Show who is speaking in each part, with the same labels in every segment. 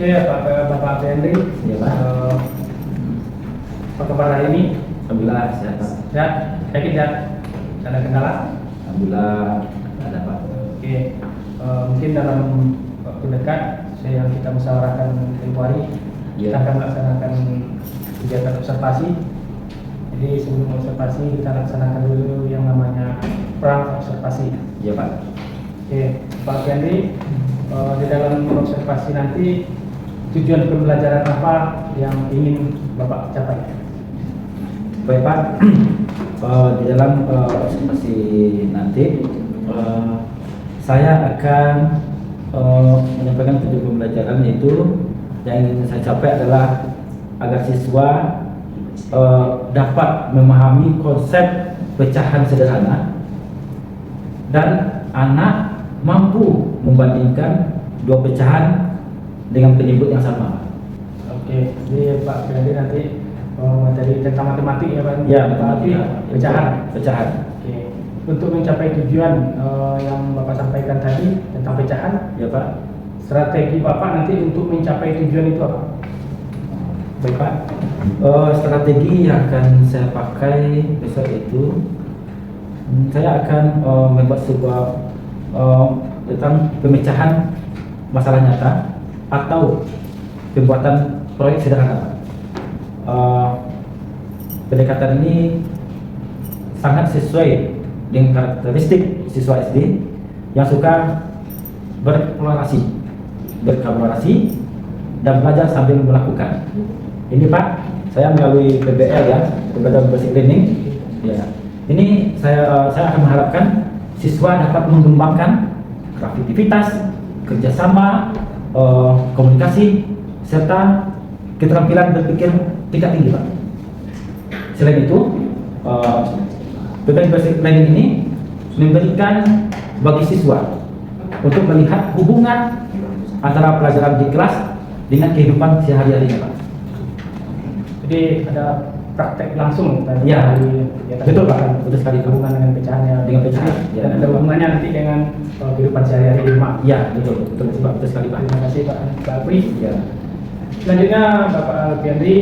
Speaker 1: Oke, Bapak Henry.
Speaker 2: Ya, Pak.
Speaker 1: Apa kabar hari ini?
Speaker 2: Alhamdulillah sehat, Pak.
Speaker 1: Sehat? Yakin sehat? Ada kendala?
Speaker 2: Alhamdulillah ada, Pak.
Speaker 1: Oke, mungkin dalam waktu dekat yang kita musyawarahkan tempo hari, kita akan melaksanakan kegiatan observasi. Jadi sebelum observasi kita laksanakan dulu yang namanya perang observasi.
Speaker 2: Iya, Pak.
Speaker 1: Oke, Pak Henry, di dalam observasi nanti tujuan pembelajaran apa yang ingin Bapak capai?
Speaker 2: Baik, Pak. Di dalam observasi nanti saya akan menyampaikan tujuan pembelajaran, yaitu yang ingin saya capai adalah agar siswa dapat memahami konsep pecahan sederhana dan anak mampu membandingkan dua pecahan dengan penyebut yang sama.
Speaker 1: Oke, jadi Pak Ferdi nanti materi tentang matematik ya Pak?
Speaker 2: Ya,
Speaker 1: matematik, pecahan.
Speaker 2: Pecahan.
Speaker 1: Oke, untuk mencapai tujuan yang Bapak sampaikan tadi tentang pecahan,
Speaker 2: Ya, Pak.
Speaker 1: strategi Bapak nanti untuk mencapai tujuan itu apa?
Speaker 2: Baik, Pak. Strategi yang akan saya pakai besok itu, saya akan membuat sebuah tentang pemecahan masalah nyata atau pembuatan proyek sederhana. Pendekatan ini sangat sesuai dengan karakteristik siswa SD yang suka berkolaborasi dan belajar sambil melakukan. Ini, Pak, saya melalui PBL ya, Program Basic Learning. Ya, ini saya akan mengharapkan siswa dapat mengembangkan kreativitas, kerjasama, komunikasi, serta keterampilan berpikir tingkat tinggi, Pak. Selain itu, Program Basic Learning ini memberikan bagi siswa untuk melihat hubungan antara pelajaran di kelas dengan kehidupan sehari-harinya, Pak.
Speaker 1: Jadi ada praktek langsung tadi.
Speaker 2: Ya,
Speaker 1: kegiatan
Speaker 2: betul, Pak. Betul sekali, Pak.
Speaker 1: hubungan dengan pecahannya.
Speaker 2: Dengan pecahan, ya.
Speaker 1: Dan ada hubungannya nanti dengan kehidupan sehari-hari di rumah.
Speaker 2: Ya, betul Pak. Betul sekali, Pak.
Speaker 1: Terima kasih Pak Alfi.
Speaker 2: Ya.
Speaker 1: Selanjutnya Bapak Alfiandri,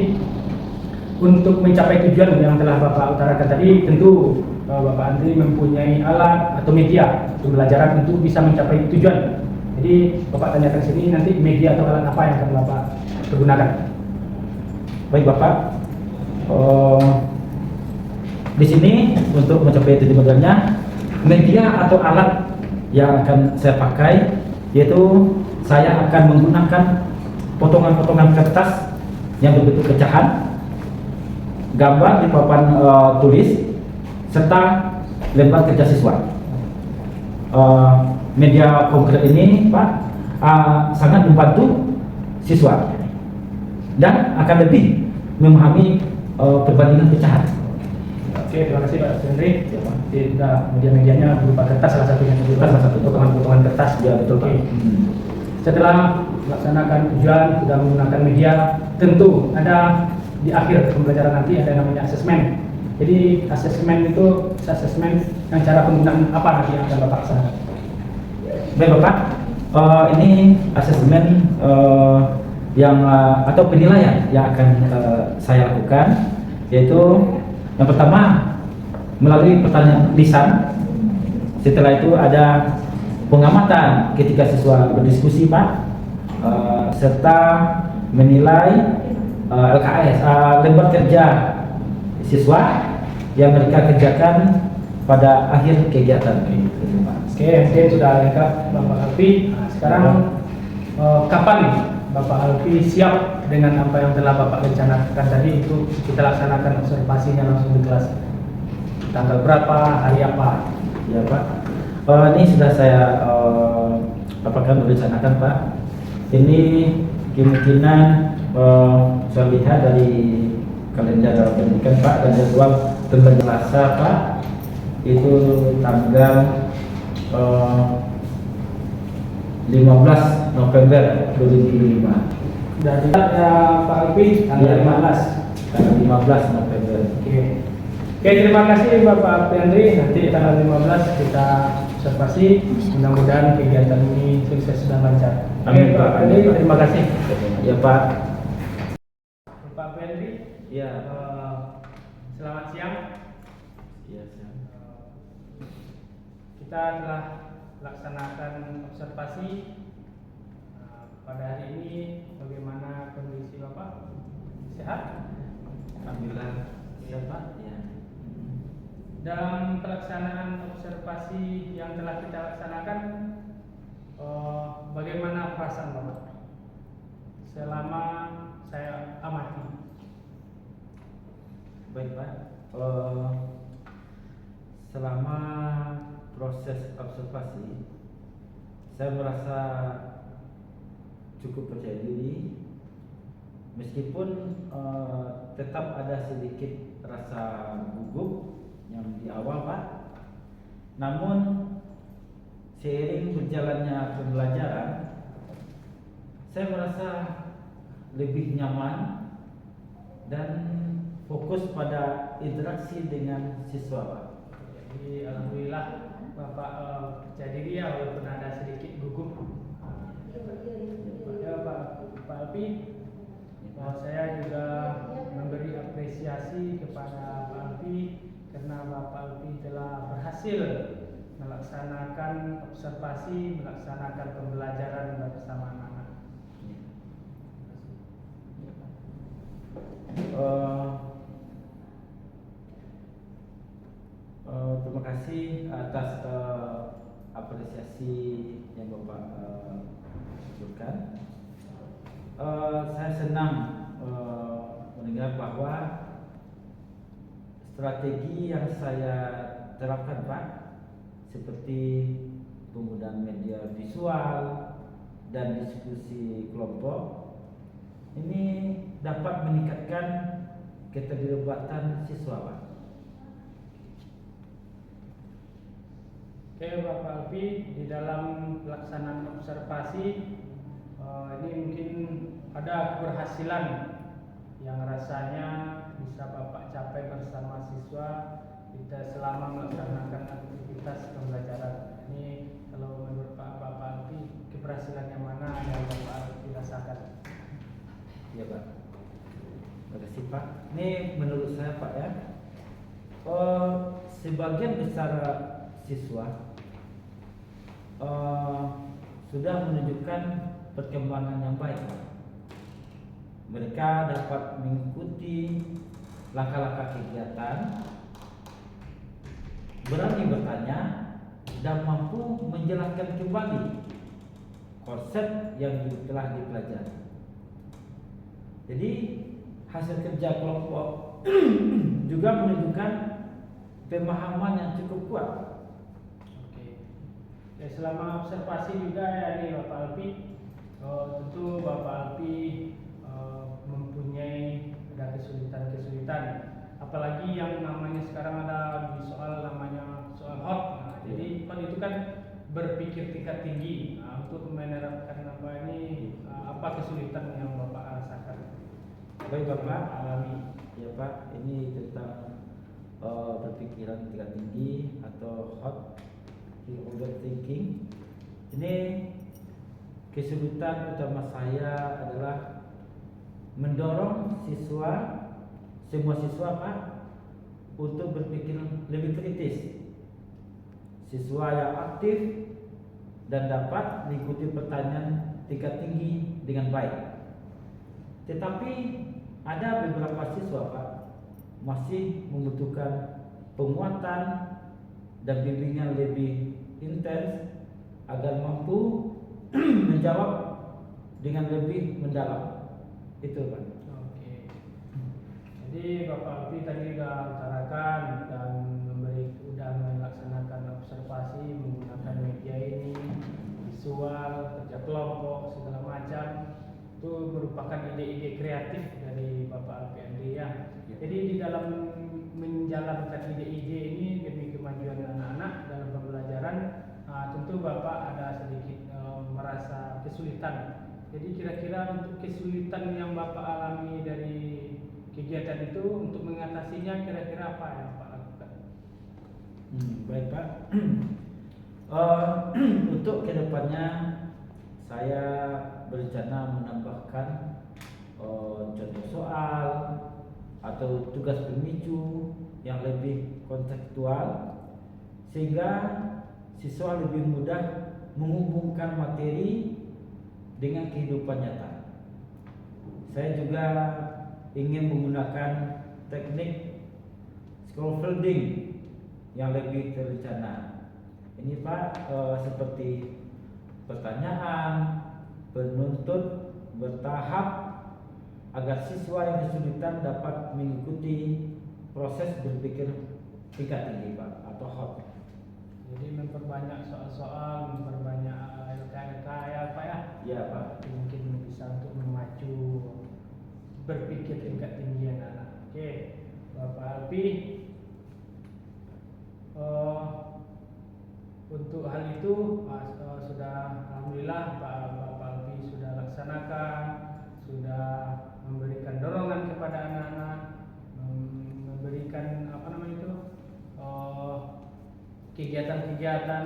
Speaker 1: untuk mencapai tujuan yang telah Bapak utarakan tadi, tentu Bapak Andri mempunyai alat atau media pembelajaran untuk bisa mencapai tujuan. Jadi Bapak tanyakan sini nanti media atau alat apa yang akan Bapak pergunakan.
Speaker 2: Baik, Bapak. Di sini untuk mencapai tujuan pembelajarannya, media atau alat yang akan saya pakai yaitu saya akan menggunakan potongan-potongan kertas yang berbentuk pecahan, gambar di papan tulis, serta lembar kerja siswa. Media konkret ini, Pak, sangat membantu siswa dan akan lebih memahami perbandingan pecahan.
Speaker 1: Oke, terima kasih Pak Henry. Media-medianya berupa kertas salah satunya,
Speaker 2: Salah satu
Speaker 1: potongan kertas.
Speaker 2: Ya, betul, Pak.
Speaker 1: Setelah melaksanakan tujuan, sudah menggunakan media, tentu ada di akhir pembelajaran nanti ada namanya asesmen. Jadi asesmen itu asesmen yang cara penggunaan apa nanti yang akan Bapak laksanakan?
Speaker 2: Baik, Bapak. Ini asesmen yang atau penilaian yang akan saya lakukan, yaitu yang pertama melalui pertanyaan lisan. Setelah itu ada pengamatan ketika siswa berdiskusi, Pak, serta menilai LKS, lembar kerja siswa yang mereka kerjakan pada akhir kegiatan.
Speaker 1: Oke, mungkin sudah lengkap Bapak Alfi. Sekarang kapan nih Bapak Alfi siap dengan apa yang telah Bapak rencanakan tadi, itu kita laksanakan observasinya langsung di kelas? Tanggal berapa, hari apa?
Speaker 2: Ya, Pak. Ini sudah saya merencanakan, Pak. Ini kemungkinan saya lihat dari kalender pendidikan, Pak, dan jadwal tanggal Selasa, Pak, itu tanggal 15 November 2005.
Speaker 1: Dari ya Pak Alfi tanggal 15.
Speaker 2: Tanggal 15 November.
Speaker 1: Oke. Oke, terima kasih Bapak Alfi. Nanti tanggal 15 kita observasi. Mudah-mudahan kegiatan ini sukses dan lancar.
Speaker 2: Amin,
Speaker 1: Oke, Pak
Speaker 2: Pak.
Speaker 1: Alfi,
Speaker 2: Amin, Pak.
Speaker 1: terima kasih.
Speaker 2: Ya Pak.
Speaker 1: Bapak Alfi,
Speaker 2: Ya.
Speaker 1: selamat siang.
Speaker 2: Iya siap.
Speaker 1: Kita telah laksanakan observasi. Pada hari ini bagaimana kondisi Bapak? Sehat?
Speaker 2: Alhamdulillah. Siap Pak. Ya.
Speaker 1: Dalam pelaksanaan observasi yang telah kita laksanakan, bagaimana perasaan Bapak selama saya amati?
Speaker 2: Baik Pak. Selama proses observasi, saya merasa cukup percaya diri, meskipun tetap ada sedikit rasa gugup yang di awal Pak. Namun seiring berjalannya pembelajaran, saya merasa lebih nyaman dan fokus pada interaksi dengan siswa Pak.
Speaker 1: Jadi alhamdulillah Bapak percaya diri ya, walaupun ada sedikit gugup. Ya Pak Alfi, saya juga memberi apresiasi kepada Pak Alfi karena Bapak Alfi telah berhasil melaksanakan observasi, melaksanakan pembelajaran bersama anak-anak.
Speaker 2: Terima kasih atas apresiasi yang Bapak sebutkan. Saya senang mendengar bahwa strategi yang saya terapkan Pak, seperti penggunaan media visual dan diskusi kelompok, ini dapat meningkatkan keterlibatan siswa Pak.
Speaker 1: Oke Bapak Alfi, di dalam pelaksanaan observasi ini mungkin ada keberhasilan yang rasanya bisa Bapak capai bersama siswa kita selama melaksanakan aktivitas pembelajaran. Ini kalau menurut Bapak Alfi, keberhasilan yang mana yang Bapak Alfi rasakan?
Speaker 2: Ya Pak. Terima kasih Pak. Ini menurut saya Pak ya, sebagian besar siswa sudah menunjukkan perkembangan yang baik Pak. Mereka dapat mengikuti langkah-langkah kegiatan, berani bertanya, dan mampu menjelaskan kembali konsep yang telah dipelajari. Jadi hasil kerja kelompok juga menunjukkan pemahaman yang cukup kuat.
Speaker 1: Oke. Ya, selama observasi juga ya nih Bapak Alfi, tentu Bapak Alfi mempunyai ada kesulitan-kesulitan, apalagi yang namanya sekarang ada di soal namanya soal hot. Jadi kan itu kan berpikir tingkat tinggi. Untuk menerapkan apa ini, apa kesulitan yang Bapak rasakan?
Speaker 2: Baik Bapak,
Speaker 1: alami.
Speaker 2: Ya Pak, ini tentang berpikiran tingkat tinggi atau hot overthinking. Ini kesulitan utama saya adalah mendorong semua siswa Pak, untuk berpikir lebih kritis. Siswa yang aktif dan dapat mengikuti pertanyaan tingkat tinggi dengan baik. Tetapi ada beberapa siswa Pak masih membutuhkan penguatan dan bimbingan lebih intens agar mampu menjawab dengan lebih mendalam. Itu Pak.
Speaker 1: Oke. Jadi Bapak Alfi tadi sudah utarakan dan sudah melaksanakan observasi menggunakan media ini, visual, kerja kelompok segala macam. Itu merupakan ide-ide kreatif dari Bapak Alfi Andri ya. Jadi di dalam menjalankan ide-ide ini demi kemajuan anak-anak dalam pembelajaran, tentu Bapak ada sedikit merasa kesulitan. Jadi kira-kira untuk kesulitan yang Bapak alami dari kegiatan itu, untuk mengatasinya kira-kira apa yang Bapak
Speaker 2: Baik Pak. Untuk kedepannya saya berencana menambahkan contoh soal atau tugas pemicu yang lebih kontekstual sehingga siswa lebih mudah menghubungkan materi dengan kehidupan nyata. Saya juga ingin menggunakan teknik scaffolding yang lebih terencana. Ini Pak, seperti pertanyaan, penuntut, bertahap agar siswa yang kesulitan dapat mengikuti proses berpikir tingkat tinggi Pak atau hot.
Speaker 1: Jadi memperbanyak soal-soal, memperbanyak LK ya Pak ya.
Speaker 2: Ya Pak.
Speaker 1: Itu mungkin bisa untuk memacu berpikir tingkat tinggi anak-anak. Oke, Bapak Alpi. Untuk hal itu sudah alhamdulillah Bapak Alpi sudah laksanakan, sudah memberikan dorongan kepada anak-anak, memberikan kegiatan-kegiatan,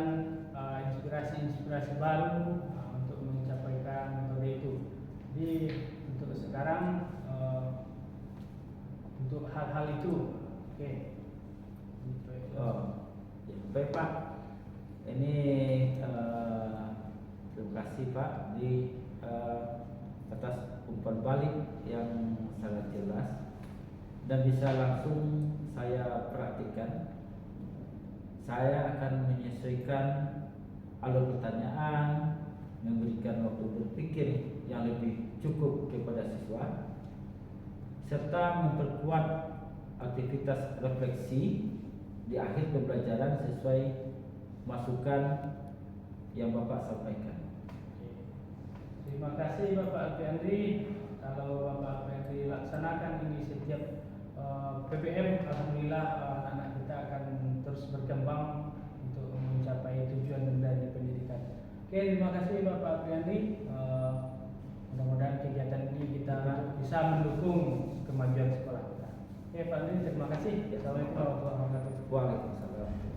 Speaker 1: inspirasi-inspirasi baru untuk mencapaikan metode itu. Jadi untuk sekarang untuk hal-hal itu, oke.
Speaker 2: Ya, baik Pak. Ini terima kasih Pak di atas umpan balik yang sangat jelas dan bisa langsung saya praktikkan. Saya akan menyesuaikan alur pertanyaan, memberikan waktu berpikir yang lebih cukup kepada siswa, serta memperkuat aktivitas refleksi di akhir pembelajaran sesuai masukan yang Bapak sampaikan.
Speaker 1: Terima kasih Bapak Alfi. Kalau Bapak Alfi laksanakan ini setiap PPM, alhamdulillah anak-anak kita akan terus berkembang untuk mencapai tujuan dari pendidikan. Oke, terima kasih Bapak Alfi. Mudah-mudahan kegiatan ini kita bisa mendukung kemajuan sekolah kita. Oke Pak Alfi, terima kasih. Assalamualaikum warahmatullahi wabarakatuh.
Speaker 2: Waalaikumsalam.